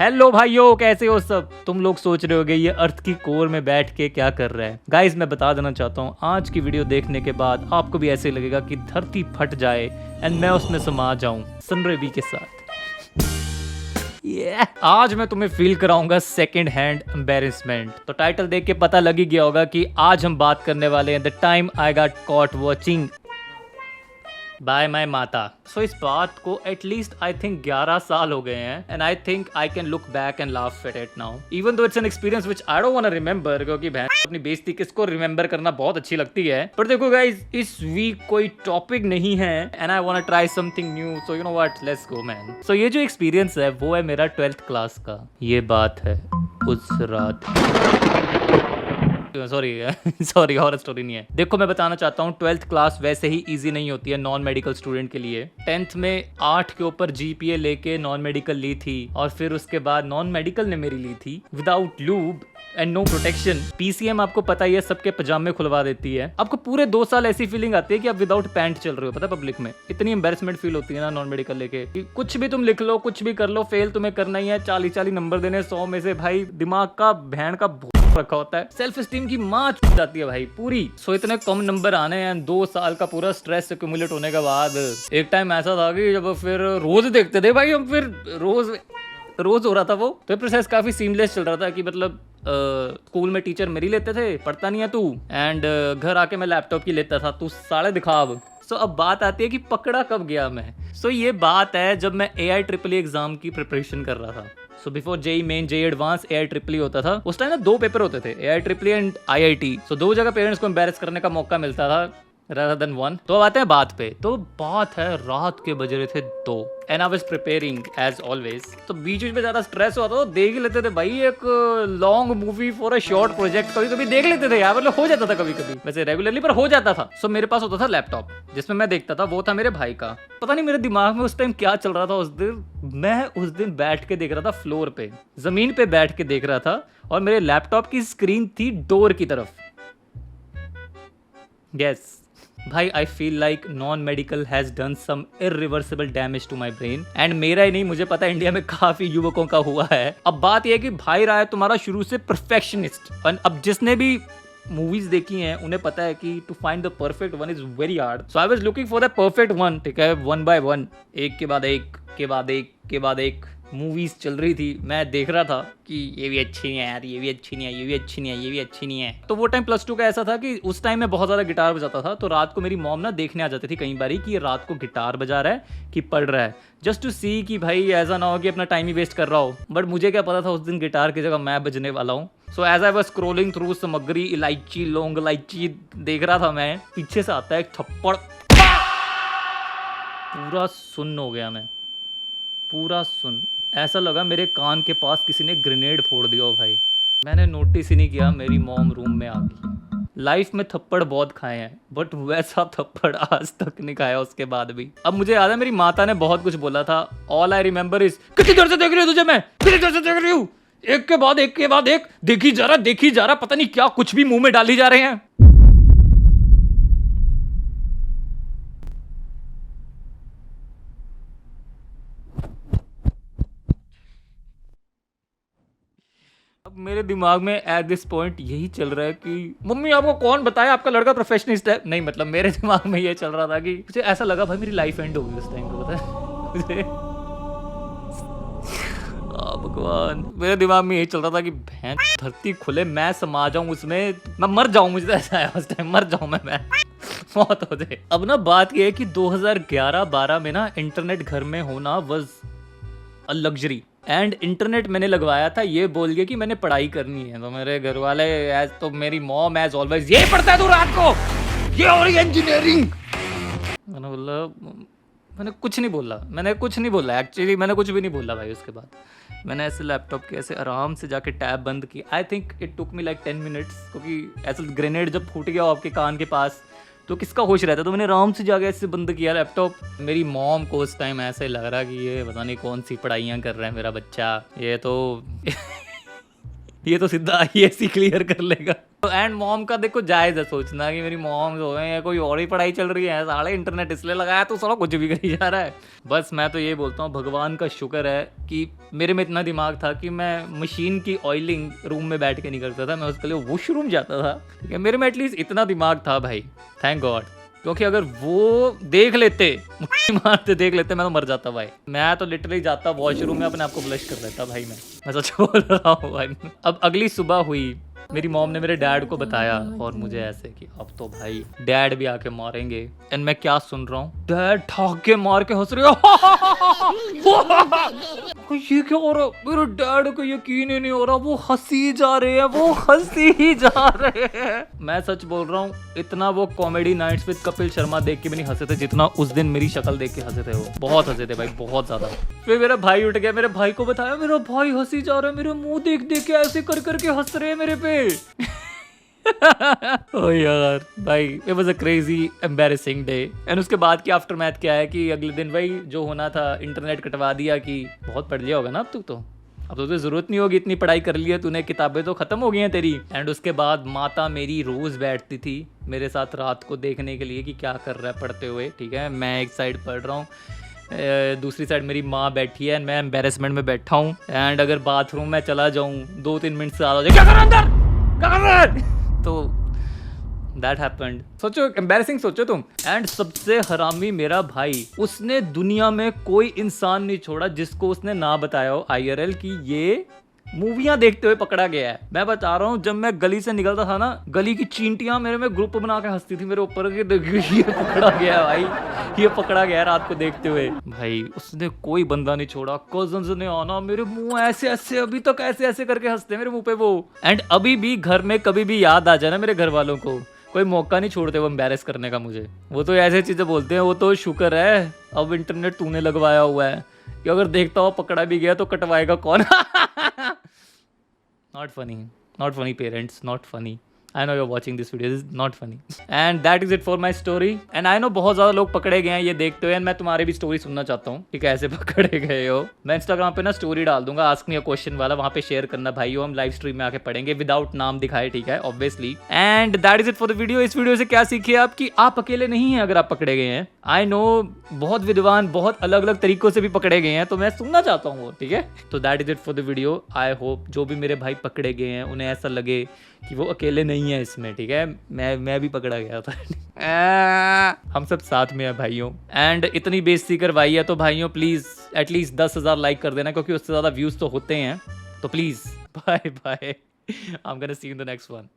Hello भाइयों, कैसे हो सब। तुम लोग सोच रहे होगे ये अर्थ की कोर में बैठ के क्या कर रहा है। गाइस मैं बता देना चाहता हूँ, आज की वीडियो देखने के बाद आपको भी ऐसे लगेगा कि धरती फट जाए एंड मैं उसमें समा जाऊं सनरेबी के साथ। आज मैं तुम्हें फील कराऊंगा सेकंड हैंड एम्बैरेसमेंट। तो टाइटल देख के पता लग ही गया होगा कि आज हम बात करने वाले हैं the time I got caught watching bye माई माता। सो इस बात को एटलीस्ट आई थिंक 11 साल हो गए हैं and I think I can look back and laugh at it now even though it's an experience which I don't want to remember, क्योंकि बहन अपनी बेइज्जती किसको रिमेंबर करना बहुत अच्छी लगती है। पर देखो गाइस, इस वीक कोई टॉपिक नहीं है and I want to try something new, so you know what, let's go man. So ये जो एक्सपीरियंस है वो है मेरा 12th क्लास का। ये बात है उस रात, सॉरी हॉरर स्टोरी नहीं है। देखो मैं बताना चाहता हूँ, 12th क्लास वैसे ही इजी नहीं होती है नॉन मेडिकल स्टूडेंट के लिए। 10th में 8 के ऊपर जीपीए लेके नॉन मेडिकल ली थी और फिर उसके बाद नॉन मेडिकल ने मेरी ली थी without lube and no protection. PCM आपको पता ही है, सबके पजामे खुलवा देती है। आपको पूरे 2 साल ऐसी फीलिंग आती है कि आप विदाउट पैंट चल रहे हो, पता है पब्लिक में। इतनी एम्बैरेसमेंट फील होती है ना नॉन मेडिकल लेके कि कुछ भी तुम लिख लो, कुछ भी कर लो, फेल तुम्हें करना ही है। 40 नंबर देने 100 में से। भाई दिमाग का भैन का रखा होता है, सेल्फ एस्टीम की माँ छूट जाती है भाई पूरी। सो इतने कम नंबर आने हैं, 2 साल का पूरा स्ट्रेस एक्यूमुलेट होने के बाद एक टाइम ऐसा था कि जब फिर रोज देखते थे भाई हम, फिर रोज हो रहा था वो। तो प्रोसेस काफी सीमलेस चल रहा था कि मतलब स्कूल में टीचर मेरी लेते थे, पढ़ता नहीं है तू, एंड घर आके मैं लैपटॉप की लेता था, तू साले दिखा अब। सो अब बात आती है कि पकड़ा कब गया मैं। सो ये बात है जब मैं AI-EEE एग्जाम की प्रिपरेशन कर रहा था। So before JEE Main, JEE Advance, AI-EEE होता था। उस टाइम ना 2 पेपर होते थे, AI-EEE एंड IIT। सो 2 जगह पेरेंट्स को एम्बैरेस करने का मौका मिलता था rather than one। तो अब आते हैं बात पे। तो बात है रात के बज रहे थे 2 and I was preparing as always. तो बीच में ज्यादा स्ट्रेस हुआ तो देख ही लेते थे भाई एक long movie for a short project. कभी कभी देख लेते थे यार, मतलब हो जाता था कभी कभी, वैसे रेगुलरली पर हो जाता था। सो मेरे पास होता था लैपटॉप जिसमें मैं देखता था, वो था मेरे भाई का। पता नहीं मेरे दिमाग में उस टाइम क्या चल रहा था। मैं उस दिन बैठ के देख रहा था फ्लोर पे, जमीन पे बैठ के देख रहा था और मेरे लैपटॉप की स्क्रीन थी डोर की तरफ। गेस भाई, I feel like non medical has done some irreversible damage to my brain. And मेरा ही नहीं, मुझे पता है इंडिया में काफी युवकों का हुआ है। अब बात यह है कि भाई रहा है तुम्हारा शुरू से परफेक्शनिस्ट। अब जिसने भी मूवीज देखी हैं उन्हें पता है कि to find the perfect one is very hard. So I was looking for the perfect one. ठीक है, 1 by 1, एक के बाद एक के बाद एक के बाद एक मूवीज चल रही थी। मैं देख रहा था कि ये भी अच्छी नहीं है यार, ये भी अच्छी नहीं है, ये भी अच्छी नहीं है, ये भी अच्छी नहीं है। तो वो टाइम +2 का ऐसा था कि उस टाइम मैं बहुत ज़्यादा गिटार बजाता था। तो रात को मेरी मॉम ना देखने आ जाती थी कई बारी कि ये रात को गिटार बजा रहा है कि पढ़ रहा है, जस्ट टू सी कि भाई ऐसा ना हो कि अपना टाइम ही वेस्ट कर रहा हो। बट मुझे क्या पता था उस दिन गिटार की जगह मैं बजने वाला हूँ। So as I was scrolling through सामग्री, इलायची, लौंग इलायची देख रहा था मैं, पीछे से आता है एक थप्पड़, पूरा सुन्न हो गया मैं, पूरा सुन। ऐसा लगा मेरे कान के पास किसी ने ग्रेनेड फोड़ दिया हो भाई। मैंने नोटिस ही नहीं किया, मेरी मॉम रूम में आ गई। लाइफ में थप्पड़ बहुत खाए हैं बट वैसा थप्पड़ आज तक नहीं खाया उसके बाद भी। अब मुझे याद है मेरी माता ने बहुत कुछ बोला था। ऑल आई रिमेंबर इज, कितनी देर से देख रही हूँ तुझे मैं, कितनी देर से देख रही हूँ, एक के बाद एक के बाद एक, देखी जा रहा, पता नहीं क्या कुछ भी मुंह में डाली जा रहे हैं। अब मेरे दिमाग में एट दिस पॉइंट यही चल रहा है कि मम्मी आपको कौन बताया आपका लड़का प्रोफेशनिस्ट है। नहीं मतलब मेरे दिमाग में ये चल रहा था कि मुझे ऐसा लगा भाई मेरी लाइफ एंड होगी उस टाइम पे, पता है मुझे। भगवान, मेरे दिमाग में यही चल रहा था कि भैंस धरती खुले, मैं समा जाऊं उसमें, मैं मर जाऊं। मुझे ऐसा है उस टाइम, मर जाऊं मैं मौत हो जाए। अब ना बात ये है कि 2011-12 में ना इंटरनेट घर में होना was a luxury. And internet मैंने लगवाया था ये बोल के कि मैंने पढ़ाई करनी है। तो मेरे घर वाले एज, तो मेरी मॉम एज ऑलवेज, ये पढ़ता है तू रात को, ये हो रही इंजीनियरिंग। मैंने बोला, मैंने कुछ नहीं बोला एक्चुअली, मैंने कुछ भी नहीं बोला भाई। उसके बाद मैंने ऐसे लैपटॉप के ऐसे आराम से जाके टैब बंद की। I think it took me like 10 minutes, क्योंकि ऐसा ग्रेनेड जब फूट गया आपके कान के पास तो किसका होश रहता है। तो मैंने आराम से जाके ऐसे बंद किया लैपटॉप। मेरी मॉम को उस टाइम ऐसे लग रहा कि ये पता नहीं कौन सी पढ़ाइयाँ कर रहा है मेरा बच्चा, ये तो ये तो सीधा IAS क्लियर कर लेगा। एंड मॉम का देखो जायज है सोचना कि मेरी मॉम जो है या कोई और ही पढ़ाई चल रही है, साले इंटरनेट इसलिए लगाया तो साला कुछ भी करी जा रहा है। बस मैं तो ये बोलता हूँ भगवान का शुक्र है कि मेरे में इतना दिमाग था कि मैं मशीन की ऑयलिंग रूम में बैठ के नहीं करता था, मैं उसके लिए वॉशरूम जाता था। ठीक है, मेरे में एटलीस्ट इतना दिमाग था भाई, थैंक गॉड। क्योंकि अगर वो देख लेते, मुट्ठी मारते देख लेते, मैं तो मर जाता भाई। मैं तो लिटरली जाता वॉशरूम में अपने आप को फ्लश कर देता भाई। मैं सच बोल रहा हूँ भाई। अब अगली सुबह हुई, मेरी मॉम ने मेरे डैड को बताया और मुझे ऐसे कि अब तो भाई डैड भी आके मारेंगे। एंड मैं क्या सुन रहा हूँ, डैड ठाके मार के हंस रहे ये क्या हो रहा, मेरे डैड को यकीन ही नहीं हो रहा, वो हंसी जा रहे हैं, वो हंसी ही जा रहे हैं। मैं सच बोल रहा हूँ, इतना वो comedy nights with Kapil Sharma देख के भी नहीं हंसे थे जितना उस दिन मेरी शक्ल देख के हंसे थे। वो बहुत हंसे थे भाई, बहुत ज्यादा। फिर मेरा भाई उठ गया, मेरे भाई को बताया, मेरा भाई हंसी जा रहा है, मेरे मुंह देख देख के ऐसे कर करके हंस रहे हैं मेरे पे। ओ यार भाई, it was a crazy embarrassing day। And उसके बाद की आफ्टर मैथ क्या है कि अगले दिन भाई जो होना था, इंटरनेट कटवा दिया कि बहुत पढ़ लिया होगा ना अब तो अब तो तुझे जरूरत नहीं होगी, इतनी पढ़ाई कर ली है तूने, किताबें तो खत्म हो गई हैं तेरी। एंड उसके बाद माता मेरी रोज बैठती थी मेरे साथ रात को देखने के लिए कि क्या कर रहा है पढ़ते हुए। ठीक है, मैं एक साइड पढ़ रहा हूँ, दूसरी साइड मेरी माँ बैठी है, मैं एम्बेरसमेंट में बैठा हूँ। एंड अगर बाथरूम में चला जाऊँ 2-3 मिनट से ज़्यादा हो जाए, क्या कर रहा है अंदर, क्या कर रहा है, तो दैट हैपेंड। सोचो, एम्बैरेसिंग सोचो तुम। एंड सबसे हरामी मेरा भाई, उसने दुनिया में कोई इंसान नहीं छोड़ा जिसको उसने ना बताया हो IRL की ये मूवियां देखते हुए पकड़ा गया है। मैं बता रहा हूँ, जब मैं गली से निकलता था ना, गली की चींटियां मेरे में ग्रुप बना के हंसती थी मेरे ऊपर कि देखिए ये पकड़ा गया है भाई, ये पकड़ा गया है रात को देखते हुए। भाई उसने कोई बंदा नहीं छोड़ा, कजन्स ने आना, मेरे मुंह ऐसे ऐसे, अभी तक ऐसे ऐसे करके हंसते मेरे मुंह पे वो। एंड अभी भी घर में कभी भी याद आ जाए ना मेरे घर वालों को, कोई मौका नहीं छोड़ते वो एम्बैरेस करने का मुझे। वो तो ऐसे चीजें बोलते हैं, वो तो शुक्र है अब इंटरनेट तूने लगवाया हुआ है कि अगर देखता हो पकड़ा भी गया तो कटवाएगा कौन। Not funny. Not funny, parents. Not funny. I know you're watching this video. This is not funny. And that is it for my story. And I know बहुत ज़्यादा लोग पकड़े गए हैं ये देखते हुए। मैं तुम्हारी भी स्टोरी सुनना चाहता हूँ कि कैसे पकड़े गए हो। मैं इंस्टाग्राम पे ना स्टोरी डाल दूंगा, आस्क मी अ क्वेश्चन वाला, वहाँ पे शेयर करना भाई हो, हम लाइव स्ट्रीम में आके पढ़ेंगे विदाउट नाम दिखाए। ठीक है, obviously. And that is it for the video. इस वीडियो से क्या सीखिए आप कि आप अकेले नहीं हैं अगर आप पकड़े गए हैं। आई नो बहुत विद्वान बहुत अलग अलग तरीकों से भी पकड़े गए हैं, तो मैं सुनना चाहता हूँ वो। ठीक है, तो that is it for the video. I hope जो भी मेरे भाई पकड़े गए हैं उन्हें ऐसा लगे कि वो अकेले नहीं है इसमें। ठीक है, मैं भी पकड़ा गया था। हम सब साथ में हैं भाइयों। एंड इतनी बेइज्जती करवाई है तो भाइयों प्लीज एटलीस्ट 10,000 लाइक कर देना, क्योंकि उससे ज्यादा व्यूज तो होते हैं। तो please bye bye, I am gonna see you in the next one.